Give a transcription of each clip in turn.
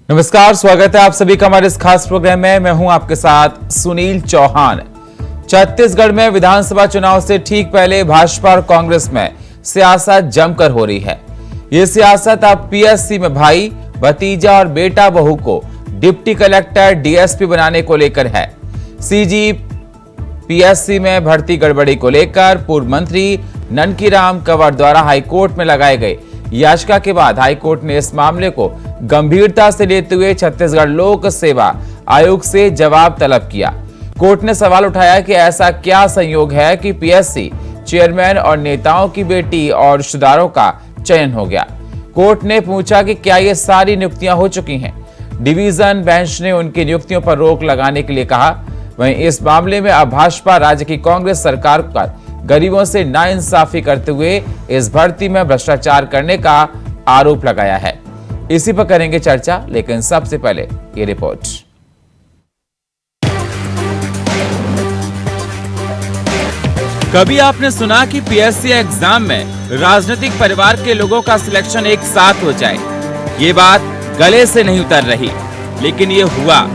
नमस्कार, स्वागत है आप सभी का हमारे इस खास प्रोग्राम में। मैं हूं आपके साथ सुनील चौहान। छत्तीसगढ़ में विधानसभा चुनाव से ठीक पहले भाजपा और कांग्रेस में सियासत जमकर हो रही है। ये सियासत अब पीएससी में भाई, भतीजा और बेटा बहू को डिप्टी कलेक्टर डीएसपी बनाने को लेकर है। सीजी पीएससी में भर्ती गड़बड़ी को लेकर पूर्व मंत्री ननकीराम कंवर द्वारा हाईकोर्ट में लगाए गए याचिका के बाद हाईकोर्ट ने इस मामले को गंभीरता से लेते हुए छत्तीसगढ़ लोक सेवा आयोग से जवाब तलब किया। कोर्ट ने सवाल उठाया कि ऐसा क्या संयोग है कि पीएससी चेयरमैन और नेताओं की बेटी और रिश्तेदारों का चयन हो गया। कोर्ट ने पूछा कि क्या ये सारी नियुक्तियां हो चुकी हैं। डिवीजन बेंच ने उनकी नियुक्तियों पर रोक लगाने के लिए कहा। वहीं इस मामले में अब भाजपा राज्य की कांग्रेस सरकार पर गरीबों से नाइंसाफी करते हुए इस भर्ती में भ्रष्टाचार करने का आरोप लगाया है। इसी पर करेंगे चर्चा, लेकिन सबसे पहले ये रिपोर्ट। कभी आपने सुना कि पीएससी एग्जाम में राजनीतिक परिवार के लोगों का सिलेक्शन एक साथ हो जाए? ये बात गले से नहीं उतर रही, लेकिन ये हुआ।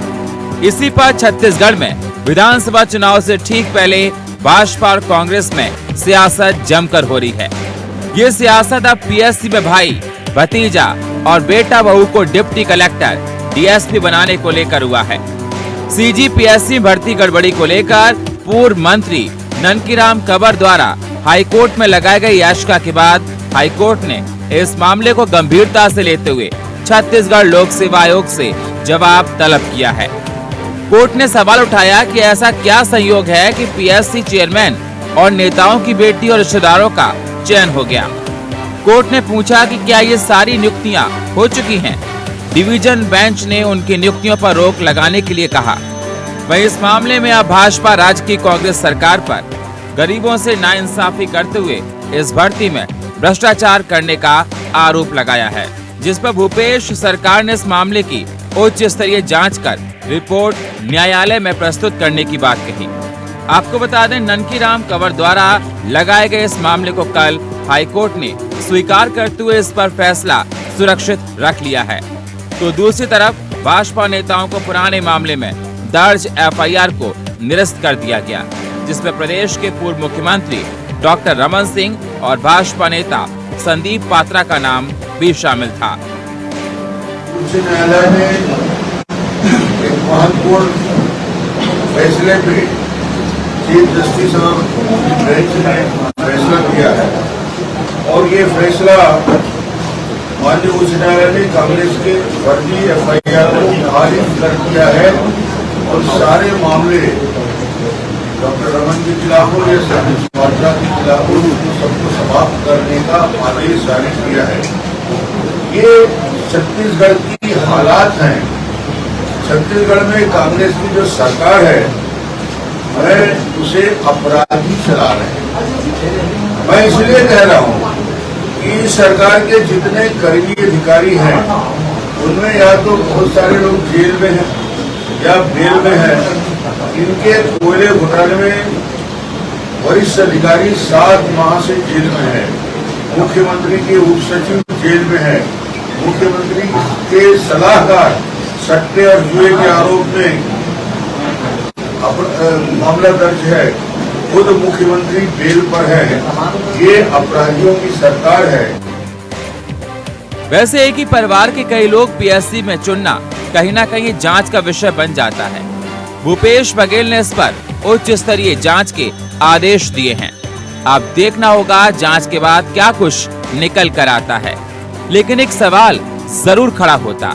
इसी पर छत्तीसगढ़ में विधानसभा चुनाव से ठीक पहले भाजपा और कांग्रेस में सियासत जमकर हो रही है। ये सियासत अब पीएससी में भाई, भतीजा और बेटा बहू को डिप्टी कलेक्टर डीएसपी बनाने को लेकर हुआ है। सीजी पीएससी भर्ती गड़बड़ी को लेकर पूर्व मंत्री ननकीराम कंवर द्वारा हाईकोर्ट में लगाए गए याचिका के बाद हाईकोर्ट ने इस मामले को गंभीरता से लेते हुए छत्तीसगढ़ लोक सेवा आयोग से जवाब तलब किया है। कोर्ट ने सवाल उठाया कि ऐसा क्या संयोग है कि पीएससी चेयरमैन और नेताओं की बेटी और रिश्तेदारों का चयन हो गया। कोर्ट ने पूछा कि क्या ये सारी नियुक्तियां हो चुकी हैं। डिवीजन बेंच ने उनकी नियुक्तियों पर रोक लगाने के लिए कहा। वहीं इस मामले में अब भाजपा राज्य की कांग्रेस सरकार पर गरीबों से नाइंसाफी करते हुए इस भर्ती में भ्रष्टाचार करने का आरोप लगाया है, जिस पर भूपेश सरकार ने इस मामले की उच्च स्तरीय जांच कर रिपोर्ट न्यायालय में प्रस्तुत करने की बात कही। आपको बता दें, ननकीराम कंवर द्वारा लगाए गए इस मामले को कल हाईकोर्ट ने स्वीकार करते हुए इस पर फैसला सुरक्षित रख लिया है। तो दूसरी तरफ भाजपा नेताओं को पुराने मामले में दर्ज एफआईआर को निरस्त कर दिया गया, जिसमें प्रदेश के पूर्व मुख्यमंत्री डॉक्टर रमन सिंह और भाजपा नेता संदीप पात्रा का नाम भी शामिल था। उच्च न्यायालय ने एक महत्वपूर्ण फैसले पे चीफ जस्टिस और बेंच ने फैसला किया है, और ये फैसला माननीय उच्च न्यायालय ने कांग्रेस के फर्जी एफआईआर को खारिज कर दिया है और सारे मामले डॉक्टर रमन के खिलाफ हो या संदीप पात्रा के खिलाफ हो, सबको समाप्त करने का आदेश जारी किया है। ये छत्तीसगढ़ की हालात हैं। छत्तीसगढ़ में कांग्रेस की जो सरकार है, मैं उसे अपराधी चला रहे हैं। मैं इसलिए कह रहा हूँ कि सरकार के जितने करीबी अधिकारी हैं, उनमें या तो बहुत सारे लोग जेल में हैं या बेल में हैं। इनके कोयले घोटाले में वरिष्ठ अधिकारी 7 माह से जेल में है। मुख्यमंत्री के उप सचिव जेल में है। मुख्यमंत्री के सलाहकार सट्टे और जुए के आरोप में मामला दर्ज है। खुद मुख्यमंत्री बेल पर है। ये अपराधियों की सरकार है। वैसे एक ही परिवार के कई लोग पीएससी में चुनना कहीं ना कहीं जांच का विषय बन जाता है। भूपेश बघेल ने इस पर उच्च स्तरीय जांच के आदेश दिए हैं। अब देखना होगा जांच के बाद क्या कुछ निकल कर आता है। लेकिन एक सवाल जरूर खड़ा होता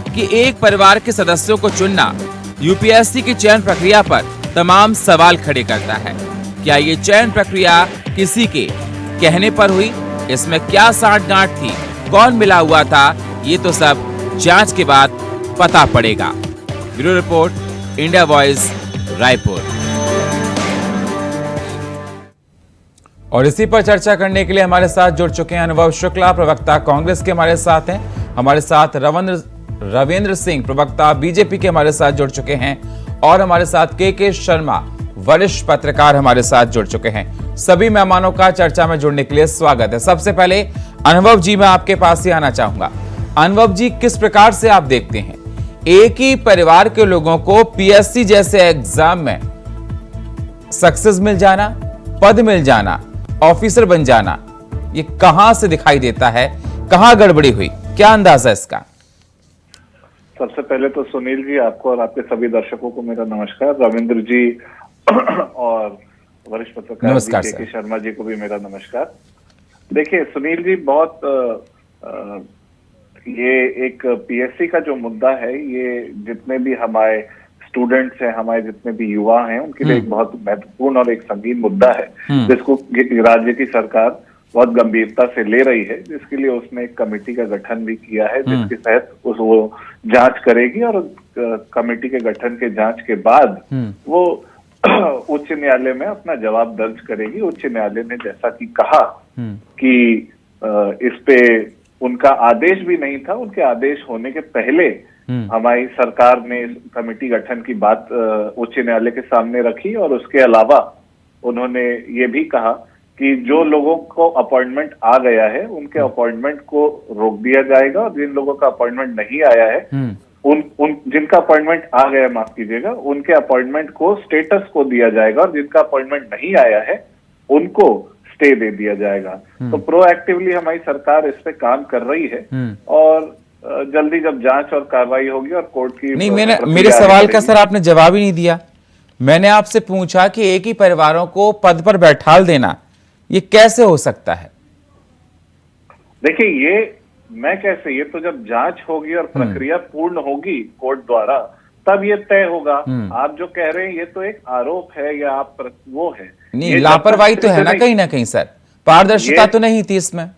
कि एक परिवार के सदस्यों को चुनना यूपीएससी की चयन प्रक्रिया पर तमाम सवाल खड़े करता है। क्या ये चयन प्रक्रिया किसी के कहने पर हुई? इसमें क्या साठगांठ थी? कौन मिला हुआ था? ये तो सब जांच के बाद पता पड़ेगा। Bureau report, India voice, Raipur. और इसी पर चर्चा करने के लिए हमारे साथ जुड़ चुके हैं अनुभव शुक्ला, प्रवक्ता कांग्रेस के हमारे साथ हैं। हमारे साथ रविंद्र सिंह, प्रवक्ता बीजेपी के हमारे साथ जुड़ चुके हैं, और हमारे साथ के शर्मा, वरिष्ठ पत्रकार हमारे साथ जुड़ चुके हैं। सभी मेहमानों का चर्चा में जुड़ने के लिए स्वागत है। सबसे पहले अनुभव जी, मैं आपके पास ही आना चाहूंगा। अनुभव जी, किस प्रकार से आप देखते हैं एक ही परिवार के लोगों को पीएससी जैसे एग्जाम में सक्सेस मिल जाना, पद मिल जाना, ऑफिसर बन जाना, ये कहां से दिखाई देता है? कहां गड़बड़ी हुई? क्या अंदाजा इसका? सबसे पहले तो सुनील जी, आपको और आपके सभी दर्शकों को मेरा नमस्कार। रविंद्र जी और वरिष्ठ पत्रकार नमस्कार के सर। शर्मा जी को भी मेरा नमस्कार। देखिए सुनील जी, बहुत ये एक पीएससी का जो मुद्दा है, ये जितने भी हमारे स्टूडेंट्स हैं, हमारे जितने भी युवा हैं, उनके लिए एक बहुत महत्वपूर्ण और एक संगीन मुद्दा है, जिसको राज्य की सरकार बहुत गंभीरता से ले रही है, जिसके लिए उसने एक कमेटी का गठन भी किया है, जिसके तहत वो जांच करेगी और कमेटी के गठन के जांच के बाद वो उच्च न्यायालय में अपना जवाब दर्ज करेगी। उच्च न्यायालय ने जैसा कि कहा कि इस पे उनका आदेश भी नहीं था, उनके आदेश होने के पहले हमारी सरकार ने इस कमेटी गठन की बात उच्च न्यायालय के सामने रखी और उसके अलावा उन्होंने ये भी कहा कि जो लोगों को अपॉइंटमेंट आ गया है उनके अपॉइंटमेंट को रोक दिया जाएगा और जिन लोगों का अपॉइंटमेंट नहीं आया है उन जिनका अपॉइंटमेंट आ गया, माफ कीजिएगा, उनके अपॉइंटमेंट को स्टेटस को दिया जाएगा और जिनका अपॉइंटमेंट नहीं आया है उनको स्टे दे दिया जाएगा। तो प्रोएक्टिवली हमारी सरकार इस पे काम कर रही है और जल्दी जब जांच और कार्रवाई होगी और कोर्ट की नहीं, मेरे सवाल का सर आपने जवाब ही नहीं दिया। मैंने आपसे पूछा कि एक ही परिवारों को पद पर बैठाल देना ये कैसे हो सकता है? देखिए, ये तो जब जांच होगी और प्रक्रिया पूर्ण होगी कोर्ट द्वारा तब ये तय होगा। आप जो कह रहे हैं ये तो एक आरोप है या आप वो है, नहीं, लापरवाही तो है ना कहीं सर, पारदर्शिता तो नहीं थी इसमें।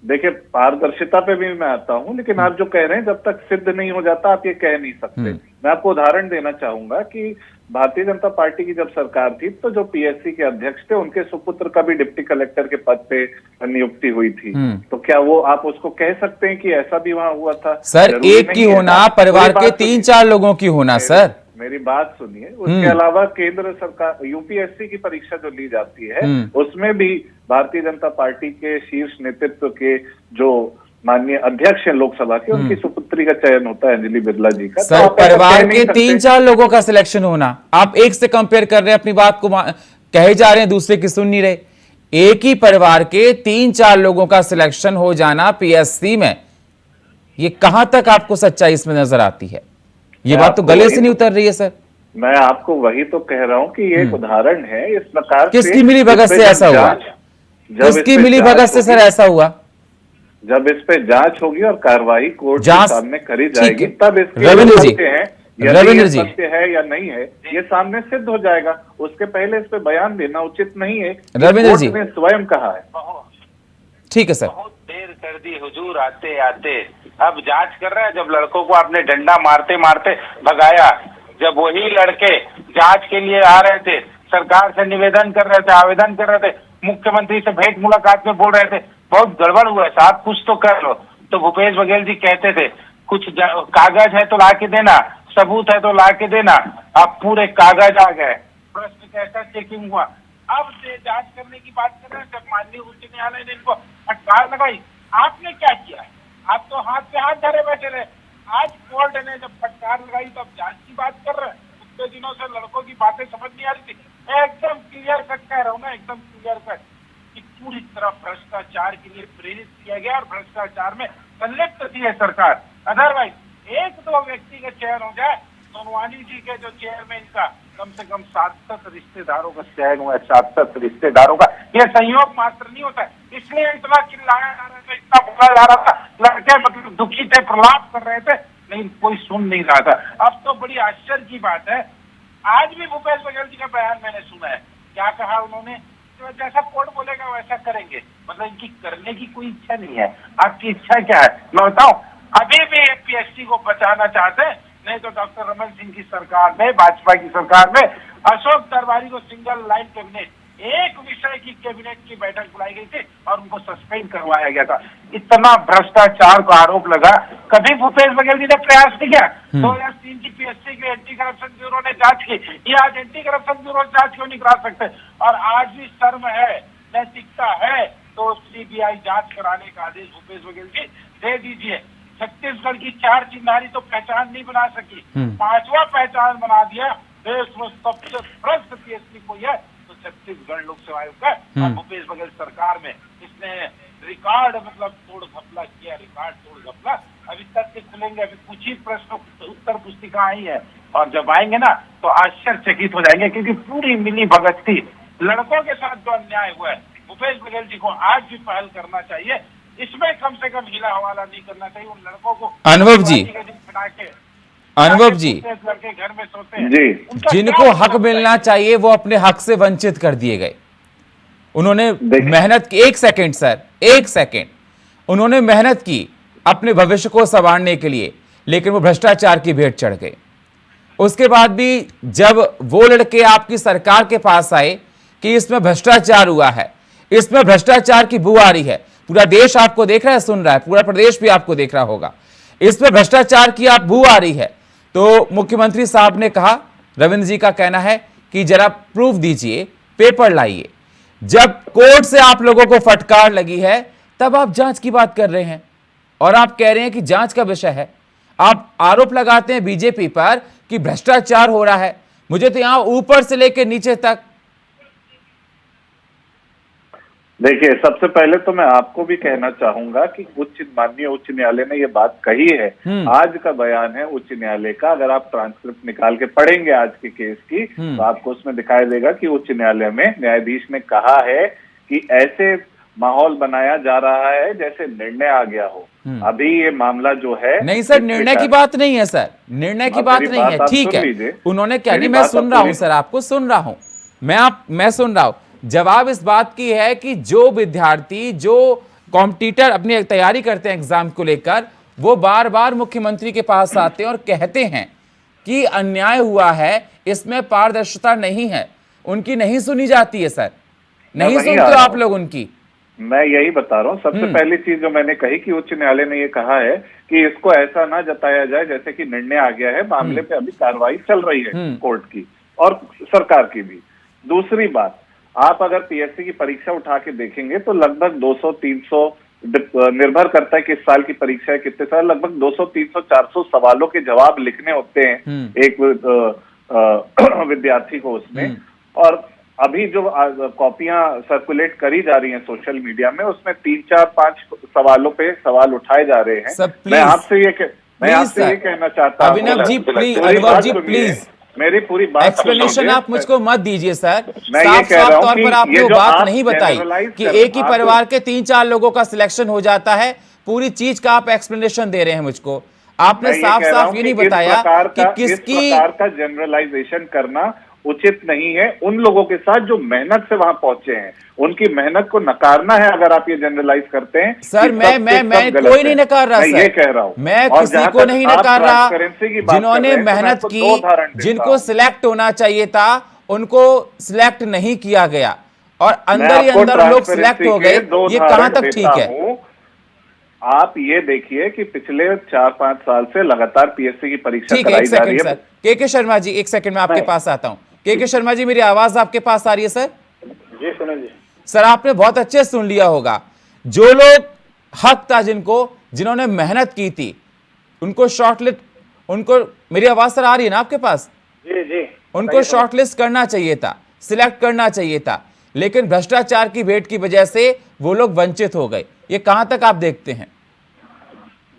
देखिए, पारदर्शिता पे भी मैं आता हूं, लेकिन आप जो कह रहे हैं जब तक सिद्ध नहीं हो जाता आप ये कह नहीं सकते। मैं आपको उदाहरण देना चाहूंगा कि भारतीय जनता पार्टी की जब सरकार थी तो जो पीएससी के अध्यक्ष थे उनके सुपुत्र का भी डिप्टी कलेक्टर के पद पे नियुक्ति हुई थी। तो क्या वो आप उसको कह सकते हैं कि ऐसा भी वहां हुआ था? सर एक की होना, परिवार के 3-4 लोगों की होना। सर मेरी बात सुनिए। उसके अलावा केंद्र सरकार यूपीएससी की परीक्षा जो ली जाती है उसमें भी भारतीय जनता पार्टी के शीर्ष नेतृत्व के जो माननीय अध्यक्ष हैं लोकसभा के, उनकी सुपुत्री का चयन होता है, अंजलि बिरला जी का। सर परिवार के 3-4 लोगों का सिलेक्शन होना, आप एक से कंपेयर कर रहे हैं, अपनी बात को कहे जा रहे हैं, दूसरे की सुन नहीं रहे। एक ही परिवार के 3-4 लोगों का सिलेक्शन हो जाना पीएससी में, ये कहां तक आपको सच्चाई इसमें नजर आती है? ये बात तो गले से नहीं उतर रही है सर। मैं आपको वही तो कह रहा हूं कि ये एक उदाहरण है इस प्रकार। किसकी मिली भगत से ऐसा हुआ? किसकी मिली भगत से सर ऐसा हुआ? जब इस पे जांच होगी और कार्रवाई कोर्ट के सामने करी जाएगी तब इसके रविंद्र जी सत्य है या नहीं है ये सामने सिद्ध हो जाएगा। उसके पहले इस पे बयान देना उचित नहीं है। रविंद्र जी ने स्वयं कहा है। ठीक है सर। बहुत देर कर दी हुजूर आते आते, अब जांच कर रहे हैं। जब लड़कों को आपने डंडा मारते मारते भगाया, जब वही लड़के जांच के लिए आ रहे थे, सरकार से निवेदन कर रहे थे, आवेदन कर रहे थे, मुख्यमंत्री से भेंट मुलाकात में बोल रहे थे बहुत गड़बड़ हुआ है साहब, कुछ तो कर लो, तो भूपेश बघेल जी कहते थे कुछ कागज है तो ला के देना, सबूत है तो ला के देना। अब पूरे कागज आ गए, प्रश्न कैसा चेकिंग हुआ, अब जांच करने की बात कर रहे हैं। जब माननीय उच्च न्यायालय ने इनको फटकार लगाई, आपने क्या किया? आप तो हाथ पे हाथ धरे बैठे रहे। आज कोर्ट ने जब फटकार लगाई तो अब जांच की बात कर रहे हैं। उतने दिनों से लड़कों की बातें समझ नहीं आ रही थी। एकदम क्लियर कट कह रहा हूँ ना, एकदम क्लियर कट कि पूरी तरह भ्रष्टाचार के लिए प्रेरित किया गया और भ्रष्टाचार में संलिप्त थी है सरकार। अदरवाइज 1-2 व्यक्ति का चयन हो जाए, सोनवानी जी के जो चेयरमैन का कम से कम 7 रिश्तेदारों का चयन हुआ है, 7 रिश्तेदारों का। यह संयोग मात्र नहीं होता है, इसलिए इतना चिल्लाया जा रहा था, इतना बोला जा रहा था, लड़के मतलब दुखी थे, प्रलाप कर रहे थे, लेकिन कोई सुन नहीं रहा था। अब तो बड़ी आश्चर्य की बात है, आज भी भूपेश बघेल जी का बयान मैंने सुना है। क्या कहा उन्होंने? जैसा कोर्ट बोलेगा वैसा करेंगे। मतलब इनकी करने की कोई इच्छा नहीं है। आपकी इच्छा क्या है मैं बताऊं? अभी भी पीएससी को बचाना चाहते हैं, नहीं तो डॉक्टर रमन सिंह की सरकार में, भाजपा की सरकार में अशोक दरबारी को सिंगल लाइन कैबिनेट, एक विषय की कैबिनेट की बैठक बुलाई गई थी और उनको सस्पेंड करवाया गया था। इतना भ्रष्टाचार का आरोप लगा, कभी भूपेश बघेल जी ने प्रयास नहीं किया। 2003 की पीएससी की एंटी करप्शन ब्यूरो ने जांच की, ये आज एंटी करप्शन ब्यूरो जांच क्यों नहीं करा सकते? और आज भी शर्म है, नैतिकता है तो सीबीआई जांच कराने का आदेश भूपेश बघेल जी दे दीजिए। 36 छत्तीसगढ़ की 4 चिन्हारी तो पहचान नहीं बना सकी, 5वां पहचान बना दिया। देश में सबसे भ्रष्ट पीएससी कोई है तो छत्तीसगढ़ लोक सेवा आयोग का, और भूपेश बघेल सरकार में इसने रिकॉर्ड मतलब तोड़ घपला किया, रिकॉर्ड तोड़ घपला। अभी तक के खुलेंगे, अभी कुछ ही प्रश्नों उत्तर पुस्तिका आई है, और जब आएंगे ना तो आश्चर्यचकित हो जाएंगे, क्योंकि पूरी मिली भगत थी। लड़कों के साथ जो अन्याय हुआ है, भूपेश बघेल जी को आज भी पहल करना चाहिए, इसमें कम से कम हिला हवाला नहीं करना चाहिए। उन लड़कों को अनुभव जी, अनुभव जी, लड़के घर में सोते हैं जी, जिनको हक मिलना चाहिए वो अपने हक से वंचित कर दिए गए। उन्होंने मेहनत की, एक सेकंड सर, एक सेकंड, उन्होंने मेहनत की अपने भविष्य को संवारने के लिए, लेकिन वो भ्रष्टाचार की भेंट चढ़ गए। उसके बाद भी जब वो लड़के आपकी सरकार के पास आए कि इसमें भ्रष्टाचार हुआ है, इसमें भ्रष्टाचार की बू आ रही है, पूरा देश आपको देख रहा है, सुन रहा है, पूरा प्रदेश भी आपको देख रहा होगा, इसमें भ्रष्टाचार की आप बू आ रही है, तो मुख्यमंत्री साहब ने कहा, रविंद्र जी का कहना है कि जरा प्रूफ दीजिए, पेपर लाइए। जब कोर्ट से आप लोगों को फटकार लगी है तब आप जांच की बात कर रहे हैं, और आप कह रहे हैं कि जांच का विषय है। आप आरोप लगाते हैं बीजेपी पर कि भ्रष्टाचार हो रहा है। मुझे तो यहां ऊपर से लेकर नीचे तक। देखिए, सबसे पहले तो मैं आपको भी कहना चाहूंगा कि माननीय उच्च न्यायालय ने ये बात कही है। आज का बयान है उच्च न्यायालय का, अगर आप ट्रांसक्रिप्ट निकाल के पढ़ेंगे आज के केस की, तो आपको उसमें दिखाई देगा कि उच्च न्यायालय में न्यायाधीश ने कहा है कि ऐसे माहौल बनाया जा रहा है जैसे निर्णय आ गया हो। अभी ये मामला जो है, नहीं सर, निर्णय की बात नहीं है सर, निर्णय की बात नहीं है, ठीक है। उन्होंने क्या नहीं, मैं सुन रहा हूं सर, आपको सुन रहा हूं मैं सुन रहा हूं। जवाब इस बात की है कि जो विद्यार्थी, जो कॉम्पिटिटर अपनी तैयारी करते हैं एग्जाम को लेकर, वो बार बार मुख्यमंत्री के पास आते हैं और कहते हैं कि अन्याय हुआ है, इसमें पारदर्शिता नहीं है, उनकी नहीं सुनी जाती है सर, नहीं सुनते आप लोग उनकी। मैं यही बता रहा हूँ। सबसे पहली चीज जो मैंने कही कि उच्च न्यायालय ने ये कहा है कि इसको ऐसा ना जताया जाए जैसे कि निर्णय आ गया है, मामले पे अभी कार्रवाई चल रही है कोर्ट की और सरकार की भी। दूसरी बात, आप अगर पीएससी की परीक्षा उठा के देखेंगे तो लगभग 200-300, निर्भर करता है किस साल की परीक्षा है, कितने साल, लगभग 200-300-400 सवालों के जवाब लिखने होते हैं एक विद्यार्थी को उसमें। और अभी जो कॉपियां सर्कुलेट करी जा रही हैं सोशल मीडिया में, उसमें 3-4-5 सवालों पे सवाल उठाए जा रहे हैं। मैं आपसे ये कहना चाहता हूं, अभिनव जी प्लीज, अनुभव जी प्लीज, मेरी पूरी बात एक्सप्लेनेशन आप मुझको मत दीजिए सर। साफ तौर पर आपने वो बात नहीं बताई कि एक ही परिवार के 3-4 लोगों का सिलेक्शन हो जाता है, पूरी चीज का आप एक्सप्लेनेशन दे रहे हैं मुझको। आपने साफ साफ ये नहीं बताया कि किसकी प्रकार का जनरलाइजेशन करना उचित नहीं है। उन लोगों के साथ जो मेहनत से वहां पहुंचे हैं, उनकी मेहनत को नकारना है अगर आप ये जनरलाइज करते हैं। सर मैं कोई नहीं नकार रहा, मैं ये कह रहा हूं, मैं किसी को नहीं नकार रहा। जिन्होंने मेहनत की, जिनको सिलेक्ट होना चाहिए था, उनको सिलेक्ट नहीं किया गया, और अंदर ही अंदर लोग सिलेक्ट हो गए। ये कहां तक ठीक है? आप ये देखिए कि पिछले 4-5 साल से लगातार पीएससी की परीक्षा कराई जा रही है। के शर्मा जी, एक सेकंड में आपके पास आता हूं। के शर्मा जी, मेरी आवाज आपके पास आ रही है सर? जी सुनिए जी। सर आपने बहुत अच्छे सुन लिया होगा, जो लोग हक था, जिन्होंने मेहनत की थी, उनको शॉर्टलिस्ट, उनको, मेरी आवाज सर आ रही है ना आपके पास? जी जी। उनको शॉर्टलिस्ट करना चाहिए था, सिलेक्ट करना चाहिए था, लेकिन भ्रष्टाचार की भेंट की वजह से वो लोग वंचित हो गए। ये कहां तक आप देखते हैं?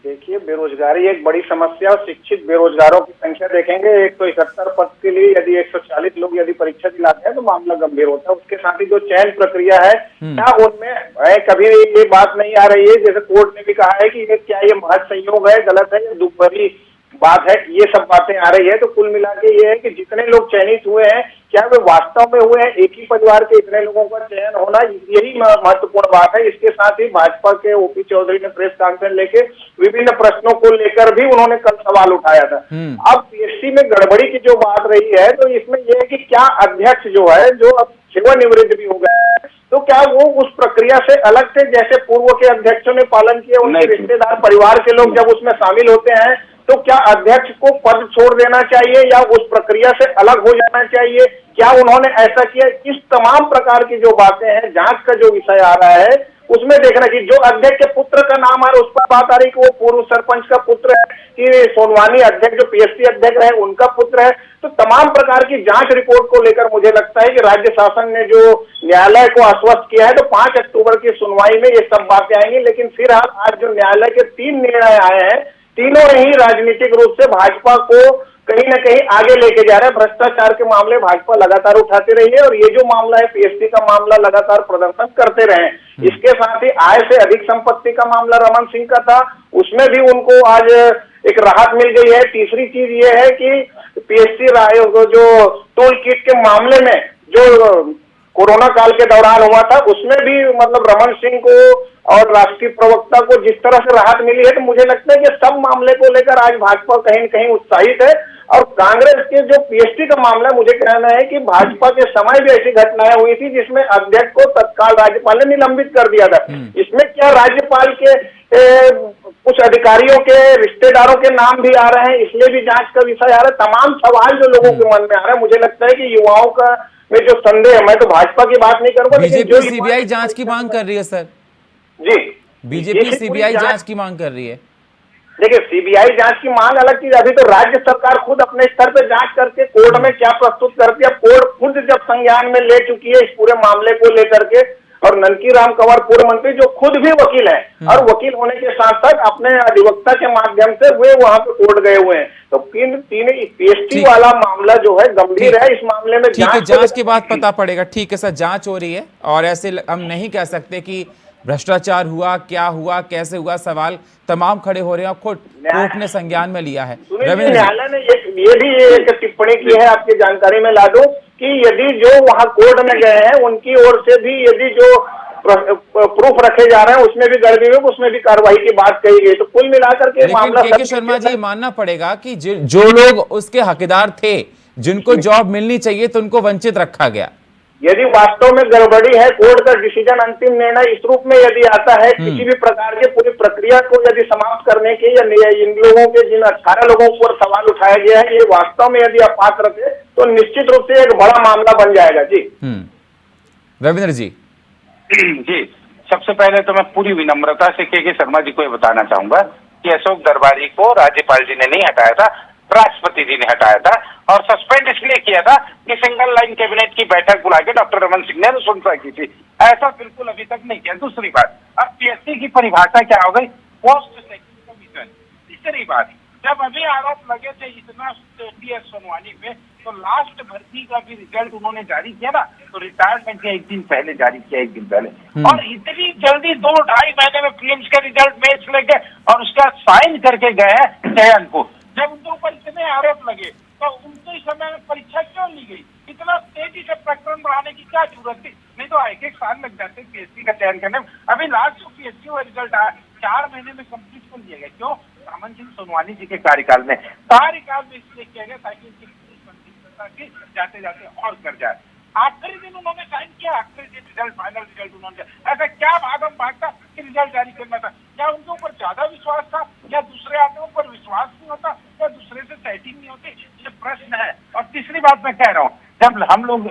देखिए, बेरोजगारी एक बड़ी समस्या, और शिक्षित बेरोजगारों की संख्या देखेंगे 171 पद के लिए यदि 140 लोग यदि परीक्षा दिलाते हैं तो मामला गंभीर होता है। उसके साथ ही जो चयन प्रक्रिया है, क्या उनमें कभी ये बात नहीं आ रही है, जैसे कोर्ट ने भी कहा है कि क्या ये महज संयोग है, गलत है या दुख भरी बात है, ये सब बातें आ रही है। तो कुल मिला के ये है कि जितने लोग चयनित हुए हैं, क्या वे वास्तव में हुए हैं? एक ही परिवार के इतने लोगों का चयन होना, यही महत्वपूर्ण बात है। इसके साथ ही भाजपा के ओपी चौधरी ने प्रेस कॉन्फ्रेंस लेके विभिन्न प्रश्नों को लेकर भी उन्होंने कल सवाल उठाया था। अब पीएससी में गड़बड़ी की जो बात रही है, तो इसमें यह है कि क्या अध्यक्ष जो है, जो अब सेवानिवृत्त भी हो गए, तो क्या वो उस प्रक्रिया से अलग थे जैसे पूर्व के अध्यक्षों ने पालन किया? उनके रिश्तेदार, परिवार के लोग जब उसमें शामिल होते हैं, तो क्या अध्यक्ष को पद छोड़ देना चाहिए या उस प्रक्रिया से अलग हो जाना चाहिए? क्या उन्होंने ऐसा किया? इस तमाम प्रकार की जो बातें हैं, जांच का जो विषय आ रहा है उसमें देखना कि जो अध्यक्ष के पुत्र का नाम आ रहा है उस पर बात आ रही कि वो पूर्व सरपंच का पुत्र है, कि सोनवानी अध्यक्ष जो पीएससी अध्यक्ष रहे उनका पुत्र है। तो तमाम प्रकार की जांच रिपोर्ट को लेकर मुझे लगता है कि राज्य शासन ने जो न्यायालय को आश्वस्त किया है, तो 5 अक्टूबर की सुनवाई में ये सब बातें आएंगी। लेकिन फिलहाल आज जो न्यायालय के 3 निर्णय आए हैं, तीनों ही राजनीतिक रूप से भाजपा को कहीं ना कहीं आगे लेके जा रहे हैं। भ्रष्टाचार के मामले भाजपा लगातार उठाते रही है और ये जो मामला है पीएससी का मामला लगातार प्रदर्शन करते रहे। इसके साथ ही आय से अधिक संपत्ति का मामला रमन सिंह का था, उसमें भी उनको आज एक राहत मिल गई है। तीसरी चीज ये है कि पीएससी जो टूल किट के मामले में जो कोरोना काल के दौरान हुआ था उसमें भी मतलब रमन सिंह को और राष्ट्रीय प्रवक्ता को जिस तरह से राहत मिली है, तो मुझे लगता है कि सब मामले को लेकर आज भाजपा कहीं न कहीं उत्साहित है। और कांग्रेस के जो पीएसटी का मामला है, मुझे कहना है कि भाजपा के समय भी ऐसी घटनाएं हुई थी जिसमें अध्यक्ष को तत्काल राज्यपाल ने निलंबित कर दिया था। इसमें क्या राज्यपाल के कुछ अधिकारियों के रिश्तेदारों के नाम भी आ रहे हैं, इसलिए भी जांच का विषय आ रहा है। तमाम सवाल जो लोगों के मन में आ रहा है, मुझे लगता है कि युवाओं का में जो संदेह है, मैं तो भाजपा की बात नहीं करूंगा, बीजेपी सीबीआई जांच की मांग कर रही है सर। जी, बीजेपी सीबीआई जांच की मांग कर रही है। देखिए, सीबीआई जांच की मांग अलग चीज, अभी तो राज्य सरकार खुद अपने स्तर पे जांच करके कोर्ट में क्या प्रस्तुत करती है। कोर्ट खुद जब संज्ञान में ले चुकी है इस पूरे मामले को लेकर के, और ननकी राम कंवर पूर्व मंत्री जो खुद भी वकील हैं और वकील होने के साथ साथ अपने अधिवक्ता के माध्यम से वे वहां पे कोर्ट गए हुए हैं, तो तीन पीएसटी वाला मामला जो है गंभीर है। इस मामले में ठीक है, जांच के बाद पता पड़ेगा। ठीक है सर, जांच हो रही है और ऐसे हम नहीं कह सकते कि भ्रष्टाचार हुआ, क्या हुआ, कैसे हुआ, सवाल तमाम खड़े हो रहे हैं। खुद कोर्ट ने संज्ञान में लिया है। न्यायालय ने ये भी एक टिप्पणी की है, आपकी जानकारी में ला दूं कि यदि जो वहां कोर्ट में गए हैं उनकी ओर से भी यदि जो प्रूफ रखे जा रहे हैं उसमें भी गड़बड़ी हुई, उसमें भी कार्रवाई की बात कही गई। तो कुल मिलाकर के मामला के शर्मा जी, मानना पड़ेगा कि जो लोग उसके हकदार थे, जिनको जॉब मिलनी चाहिए, तो उनको वंचित रखा गया। यदि वास्तव में गड़बड़ी है, कोर्ट का डिसीजन अंतिम निर्णय इस रूप में यदि आता है, किसी भी प्रकार के पूरी प्रक्रिया को यदि समाप्त करने के या इन लोगों के जिन 18 लोगों पर सवाल उठाया गया है, ये वास्तव में यदि अपात्र थे तो निश्चित रूप से एक बड़ा मामला बन जाएगा। जी रविंद्र जी। जी, सबसे पहले तो मैं पूरी विनम्रता से के शर्मा जी को ये बताना चाहूंगा कि अशोक दरबारी को राज्यपाल जी ने नहीं हटाया था, राष्ट्रपति जी ने हटाया था, और सस्पेंड इसलिए किया था कि सिंगल लाइन कैबिनेट की बैठक बुला के डॉक्टर रमन सिंह ने अनुशंसा की थी। ऐसा बिल्कुल अभी तक नहीं किया। दूसरी बात, अब पीएससी की परिभाषा क्या हो गई? Post section commission. तीसरी बात, जब अभी आरोप लगे थे इतना टीएस सोनवानी पे, तो लास्ट भर्ती का भी रिजल्ट उन्होंने जारी किया ना, तो रिटायरमेंट के एक दिन पहले जारी किया, एक दिन पहले, और इतनी जल्दी 2-2.5 महीने में प्रीलिम्स का रिजल्ट मेच लेके और उसका साइन करके गए हैं चयन को। जब उनके ऊपर इतने आरोप लगे तो उनके समय में परीक्षा क्यों ली गई? इतना तेजी से प्रकरण बढ़ाने की क्या जरूरत थी? नहीं तो 1-1 साल लग जाते पीएससी का चयन करने में। अभी लास्ट जो पीएससी का रिजल्ट आया 4 महीने में कंप्लीट कर लिया गया। क्यों? रमन सिंह सोनवानी जी के कार्यकाल में इसलिए किया गया ताकि उनकी जाते जाते और कर जाए। आखिरी दिन उन्होंने साइन किया, आखिरी दिन रिजल्ट, फाइनल रिजल्ट उन्होंने दिया। ऐसा क्या भागम भाग था कि रिजल्ट जारी करना था? क्या उनके ऊपर ज्यादा विश्वास था, या दूसरे आदमियों पर विश्वास नहीं होता, या दूसरे से सेटिंग नहीं होती? ये प्रश्न है। और तीसरी बात मैं कह रहा हूँ,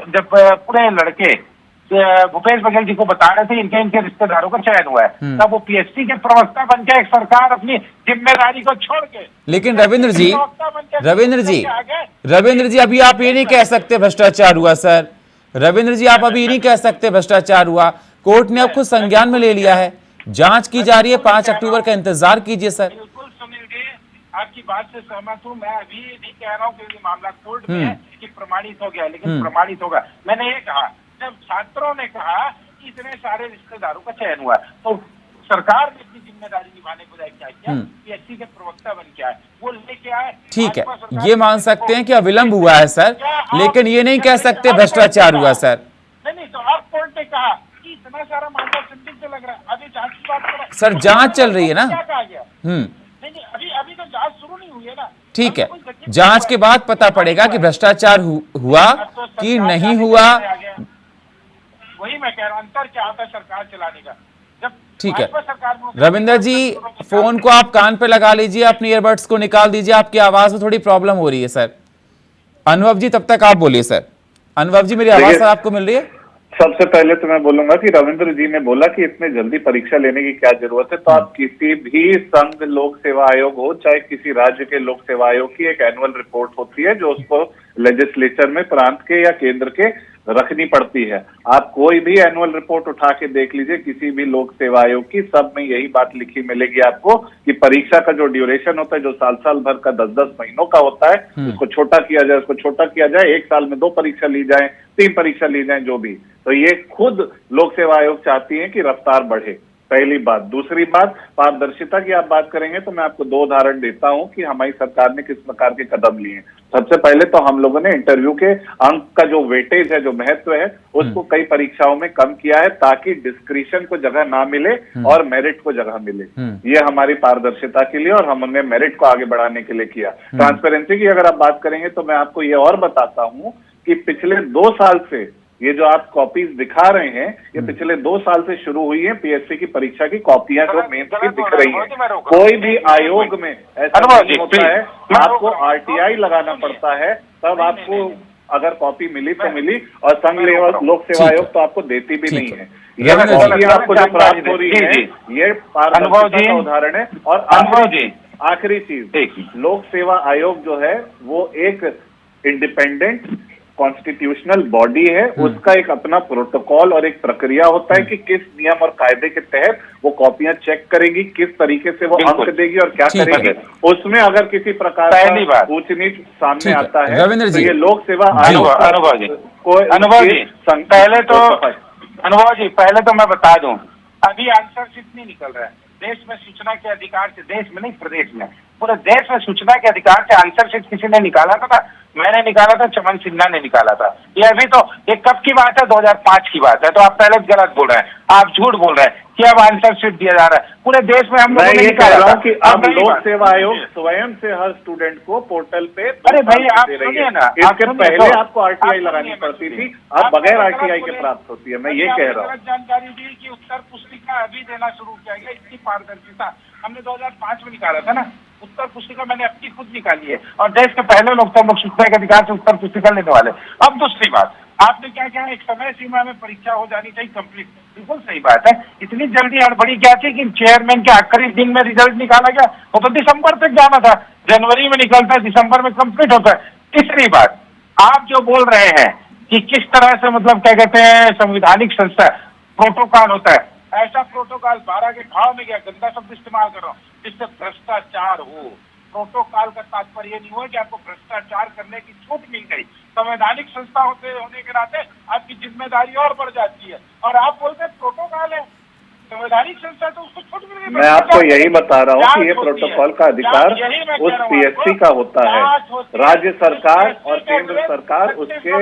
जब पूरे लड़के भूपेश बघेल जी को बता रहे थे इनके रिश्तेदारों का चयन हुआ है, तब वो पीएससी के प्रवक्ता बन के एक सरकार अपनी जिम्मेदारी को छोड़ के, लेकिन रविंद्र जी, अभी आप ये नहीं कह सकते भ्रष्टाचार हुआ सर। रविंद्र जी, आप अभी ये नहीं कह सकते भ्रष्टाचार हुआ। कोर्ट ने अब खुद संज्ञान में ले लिया है, जांच की जा रही है। 5 अक्टूबर का इंतजार कीजिए सर। बिल्कुल सुनील जी, आपकी बात से सहमत हूँ। मैं अभी नहीं कह रहा हूँ कि मामला कोर्ट में है कि प्रमाणित हो गया, लेकिन प्रमाणित होगा। मैंने ये कहा, जब छात्रों ने कहा कि इतने सारे रिश्तेदारों का चयन हुआ, तो सरकार ने अपनी जिम्मेदारी निभाने को क्या किया? पीएससी के प्रवक्ता बन के आए, वो लेके आए। ठीक है, ये मान सकते हैं कि अविलंब हुआ है सर, लेकिन ये नहीं कह सकते भ्रष्टाचार हुआ सर। नहीं, तो आप कोर्ट ने कहा कि इतना सारा मामला संदिग्ध लग रहा है, अभी जांच की बात कर रहा है सर। जांच चल रही है ना? क्या कहा गया? नहीं, अभी तो जांच शुरू नहीं हुई है ना। ठीक है, जांच के बाद पता पड़ेगा कि भ्रष्टाचार हुआ कि नहीं हुआ। वही मैं कह रहा हूँ, अंतर क्या होता है सरकार चलाने का। जब ठीक है रविंद्र जी, फोन को आप कान पे लगा लीजिए, अपने ईयरबड्स को निकाल दीजिए, आपकी आवाज में थोड़ी प्रॉब्लम हो रही है सर। अनुभव जी, तब तक आप बोलिए सर। अनुभव जी, मेरी आवाज सर आपको मिल रही है? सबसे पहले तो मैं बोलूंगा कि रविंद्र जी ने बोला कि इतने जल्दी परीक्षा लेने की क्या जरूरत है। तो आप किसी भी संघ लोक सेवा आयोग हो, चाहे किसी राज्य के लोक सेवा आयोग की एक एनुअल रिपोर्ट होती है जो उसको लेजिस्लेचर में प्रांत के या केंद्र के रखनी पड़ती है। आप कोई भी एनुअल रिपोर्ट उठा के देख लीजिए किसी भी लोक सेवा आयोग की, सब में यही बात लिखी मिलेगी आपको कि परीक्षा का जो ड्यूरेशन होता है, जो साल भर का 10-10 महीनों का होता है, उसको छोटा किया जाए, उसको छोटा किया जाए। 1 साल में 2 परीक्षा ली जाए, 3 परीक्षा ली जाए, जो भी। तो ये खुद लोक सेवा आयोग चाहती है कि रफ्तार बढ़े, पहली बात। दूसरी बात, पारदर्शिता की आप बात करेंगे तो मैं आपको 2 उदाहरण देता हूं कि हमारी सरकार ने किस प्रकार के कदम लिए हैं। सबसे पहले तो हम लोगों ने इंटरव्यू के अंक का जो वेटेज है, जो महत्व है, उसको कई परीक्षाओं में कम किया है ताकि डिस्क्रिशन को जगह ना मिले और मेरिट को जगह मिले। ये हमारी पारदर्शिता के लिए और हमने मेरिट को आगे बढ़ाने के लिए किया। ट्रांसपेरेंसी की अगर आप बात करेंगे तो मैं आपको ये और बताता हूं कि पिछले 2 साल से ये जो आप कॉपीज दिखा रहे हैं, ये पिछले 2 साल से शुरू हुई है पीएससी की परीक्षा की कॉपियां जो मेंस की दिख रही हैं। कोई भी आयोग में ऐसा नहीं होता है, आपको आरटीआई लगाना पड़ता है, तब आपको अगर कॉपी मिली तो मिली, और संघ लेवल लोक सेवा आयोग तो आपको देती भी नहीं है। ये कॉपियां आपको जो प्राप्त हो रही है, ये पारदर्शिता का उदाहरण है। और आखिरी चीज, लोक सेवा आयोग जो है वो एक इंडिपेंडेंट कॉन्स्टिट्यूशनल बॉडी है, उसका एक अपना प्रोटोकॉल और एक प्रक्रिया होता है कि किस नियम और कायदे के तहत वो कॉपियां चेक करेगी, किस तरीके से वो अंक देगी और क्या करेगी। उसमें अगर किसी प्रकार का ऊंच नीच सामने आता है तो ये लोक सेवा आयोग पहले तो मैं बता दूं, अभी आंसर शीट नहीं निकल रहा है। देश में सूचना के अधिकार से, देश में नहीं प्रदेश में, पूरे देश में सूचना के अधिकार से आंसर शीट किसी ने निकाला था? मैंने निकाला था, चमन सिन्हा ने निकाला था। ये अभी तो ये कब की बात है? 2005 की बात है। तो आप पहले गलत बोल रहे हैं, आप झूठ बोल रहे हैं कि अब आंसर शीट दिया जा रहा है। पूरे देश में हम लोगों ने निकाला था कि अब लोक सेवा आयोग स्वयं से हर स्टूडेंट को पोर्टल पे, अरे भाई आप सुनिए ना, इसके पहले आपको आरटीआई लगानी पड़ती थी, अब बगैर आरटीआई के प्राप्त होती है। मैं ये कह रहा हूँ, जानकारी दी कि उत्तर पुस्तिका अभी देना शुरू किया गया, इतनी पारदर्शिता हमने 2005 में निकाला था ना। उत्तर पुस्तिका मैंने अपनी खुद निकाली है और देश के पहले लोग तो सूचना के अधिकार से उत्तर पुस्तिका लेने वाले। अब दूसरी बात, आपने क्या कहा, एक समय सीमा में परीक्षा हो जानी चाहिए कंप्लीट। बिल्कुल सही बात है। इतनी जल्दी हड़बड़ी क्या थी कि चेयरमैन के आखिरी दिन में रिजल्ट निकाला गया? वो तो दिसंबर तक जाना था, जनवरी में निकलता है, दिसंबर में कंप्लीट होता है। तीसरी बात, आप जो बोल रहे हैं कि किस तरह से मतलब क्या कहते हैं संवैधानिक संस्था प्रोटोकॉल होता है, ऐसा प्रोटोकॉल 12 के भाव में गया, गंदा शब्द इस्तेमाल कर रहा हूँ, जिससे भ्रष्टाचार हो। प्रोटोकॉल का तात्पर्य नहीं हुआ कि आपको भ्रष्टाचार करने की छूट मिल गई। संवैधानिक संस्था होने के नाते आपकी जिम्मेदारी और बढ़ जाती है, और आप बोलते हैं प्रोटोकॉल है। संवैधानिक संस्था तो उसको छूट मिल गई। मैं आपको यही बता रहा हूँ कि ये प्रोटोकॉल का अधिकार उस पीएससी का होता है। राज्य सरकार और केंद्र सरकार उसके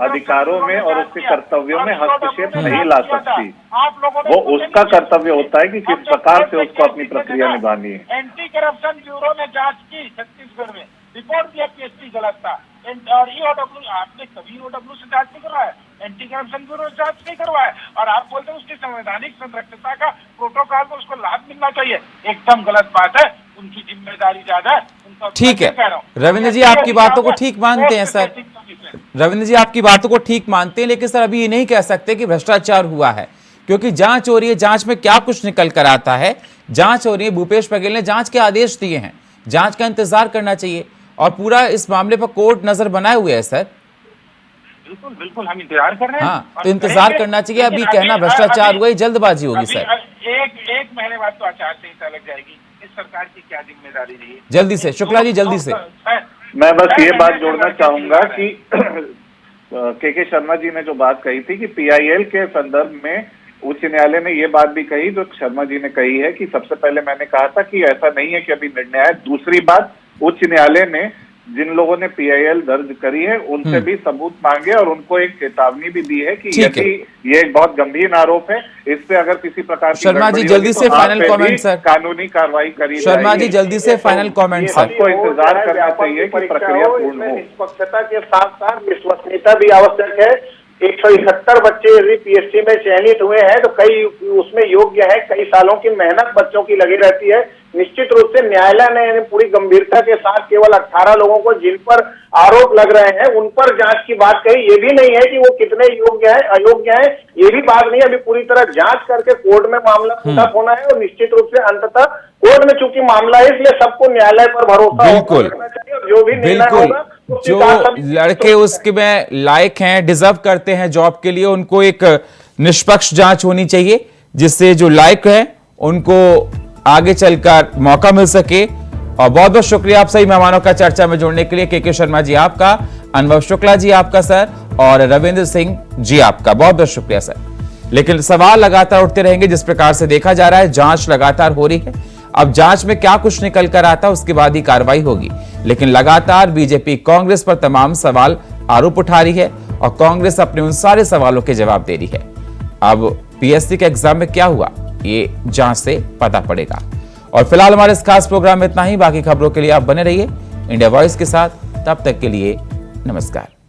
अधिकारों में और उसके कर्तव्यों में हस्तक्षेप नहीं ला सकती। वो उसका कर्तव्य होता है कि किस प्रकार से उसको अपनी प्रक्रिया निभानी है। एंटी करप्शन ब्यूरो ने जांच की छत्तीसगढ़ में, रिपोर्ट दिया पीएससी गलत था। और ईओडब्ल्यू, आपने कभी ईओडब्ल्यू से जांच नहीं करवाया, एंटी करप्शन ब्यूरो से जांच नहीं करवाया, और आप बोलते हैं उसकी संवैधानिक संरक्षिता का प्रोटोकॉल को उसको लाभ मिलना चाहिए। एकदम गलत बात है, उनकी जिम्मेदारी ज्यादा है। ठीक है रविंद्र जी, आपकी बातों को ठीक मानते हैं सर। रविंद्र जी आपकी बातों को ठीक मानते हैं, लेकिन सर अभी ये नहीं कह सकते कि भ्रष्टाचार हुआ है, क्योंकि जांच हो रही है। जांच में क्या कुछ निकल कर आता है, जांच हो रही है। भूपेश बघेल ने जांच के आदेश दिए हैं, जांच का इंतजार करना चाहिए, और पूरा इस मामले पर कोर्ट नजर बनाए हुए है सर। बिल्कुल बिल्कुल, हम इंतजार कर रहे हैं। हाँ, तो इंतजार करना चाहिए। अभी कहना भ्रष्टाचार हुआ, जल्दबाजी होगी सर। एक महीने बाद तो आचार संहिता लग जाएगी। इस सरकार की क्या जिम्मेदारी रही है? जल्दी से शुक्ला जी, जल्दी से। मैं बस ये बात जोड़ना चाहूंगा कि के शर्मा जी ने जो बात कही थी कि पीआईएल के संदर्भ में उच्च न्यायालय ने ये बात भी कही जो शर्मा जी ने कही है कि सबसे पहले मैंने कहा था कि ऐसा नहीं है कि अभी निर्णय आया। दूसरी बात, उच्च न्यायालय ने जिन लोगों ने पीआईएल दर्ज करी है उनसे भी सबूत मांगे और उनको एक चेतावनी भी दी है कि यदि ये एक बहुत गंभीर आरोप है, इस पे अगर किसी प्रकार की शर्मा जी जल्दी से फाइनल कमेंट सर। कानूनी कार्रवाई करी शर्मा जी जल्दी से फाइनल कमेंट सर। आपको इंतजार करना चाहिए कि प्रक्रिया पूर्ण हो। निष्पक्षता के साथ साथ विश्वसनीयता भी आवश्यक है। 171 बच्चे यदि पीएससी में चयनित हुए हैं तो कई उसमें योग्य है, कई सालों की मेहनत बच्चों की लगी रहती है। निश्चित रूप से न्यायालय ने पूरी गंभीरता के साथ केवल 18 लोगों को जिन पर आरोप लग रहे हैं उन पर जांच की बात कही। ये भी नहीं है कि वो कितने योग्य है अयोग्य है, ये भी बात नहीं है। अभी पूरी तरह जांच करके कोर्ट में मामला पुटअप होना है और निश्चित रूप से अंततः कोर्ट में चूंकि मामला है इसलिए सबको न्यायालय पर भरोसा रखना चाहिए और जो भी निर्णय होगा जो लड़के उसके में लायक हैं, डिजर्व करते हैं जॉब के लिए, उनको एक निष्पक्ष जांच होनी चाहिए जिससे जो लायक है उनको आगे चलकर मौका मिल सके। और बहुत बहुत शुक्रिया आप सभी मेहमानों का चर्चा में जुड़ने के लिए। के शर्मा जी आपका, अनुभव शुक्ला जी आपका सर, और रविंद्र सिंह जी आपका बहुत बहुत शुक्रिया सर। लेकिन सवाल लगातार उठते रहेंगे। जिस प्रकार से देखा जा रहा है जांच लगातार हो रही है, अब जांच में क्या कुछ निकल कर आता है उसके बाद ही कार्रवाई होगी। लेकिन लगातार बीजेपी कांग्रेस पर तमाम सवाल आरोप उठा रही है और कांग्रेस अपने उन सारे सवालों के जवाब दे रही है। अब पीएससी के एग्जाम में क्या हुआ ये जांच से पता पड़ेगा। और फिलहाल हमारे इस खास प्रोग्राम में इतना ही। बाकी खबरों के लिए आप बने रहिए इंडिया वॉइस के साथ। तब तक के लिए नमस्कार।